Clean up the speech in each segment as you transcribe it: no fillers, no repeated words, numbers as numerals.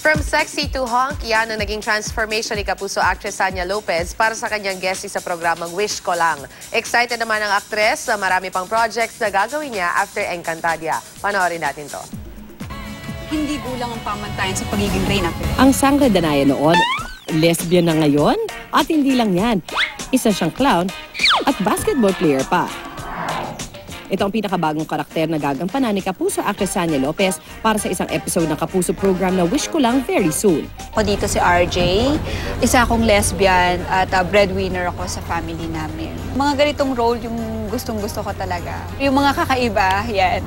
From sexy to hunk, yan ang naging transformation ni Kapuso actress Sanya Lopez para sa kanyang guesting sa programang Wish Ko Lang. Excited naman ang aktres sa marami pang projects na gagawin niya after Encantadia. Panoorin natin to. Hindi kulang ang pamantayan sa pagiging reyna. Ang Sangre Danaya noon, lesbian na ngayon? At hindi lang yan, isa siyang clown at basketball player pa. Ito ang pinakabagong karakter na gagampanan ni Kapuso actress Sanya Lopez para sa isang episode ng Kapuso program na Wish Ko Lang very soon. Ako dito si RJ, isa akong lesbian at breadwinner ako sa family namin. Mga ganitong role yung gustong-gusto ko talaga. Yung mga kakaiba, yan.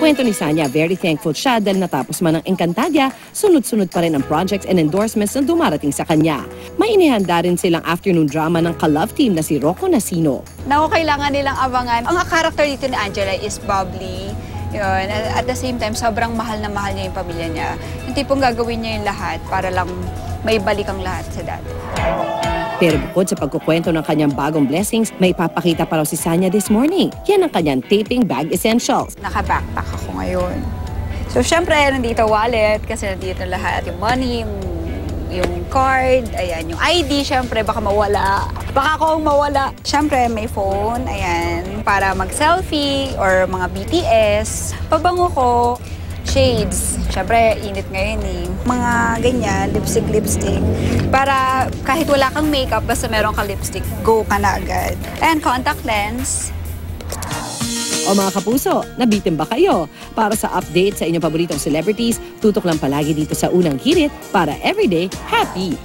Kwento ni Sanya, very thankful siya dahil natapos man ang Encantadia, sunod-sunod pa rin ang projects and endorsements na dumarating sa kanya. May inihanda rin silang afternoon drama ng ka-love team na si Rocco Nasino. Na kailangan nilang abangan. Ang karakter dito ni Angela is bubbly. Yun. At the same time, sobrang mahal na mahal niya yung pamilya niya. Yung tipong gagawin niya yung lahat para lang may balik ang lahat sa dati. Pero bukod sa pagkukwento ng kanyang bagong blessings, may ipapakita pa raw si Sanya this morning. Yan ang kanyang taping bag essentials. Naka-backpack ako ngayon. So, syempre, nandito wallet kasi nandito lahat. Yung money, yung card, ayan, yung ID, syempre, baka mawala. Baka akong mawala. Syempre, may phone, ayan, para mag-selfie or mga BTS. Pabango ko, shades. Syempre, init ngayon eh. Mga ganyan, lipstick. Para kahit wala kang makeup, basta meron kang lipstick, go ka na agad. And contact lens. O mga kapuso, nabitin ba kayo? Para sa update sa inyong paboritong celebrities, tutok lang palagi dito sa Unang Hirit para everyday happy!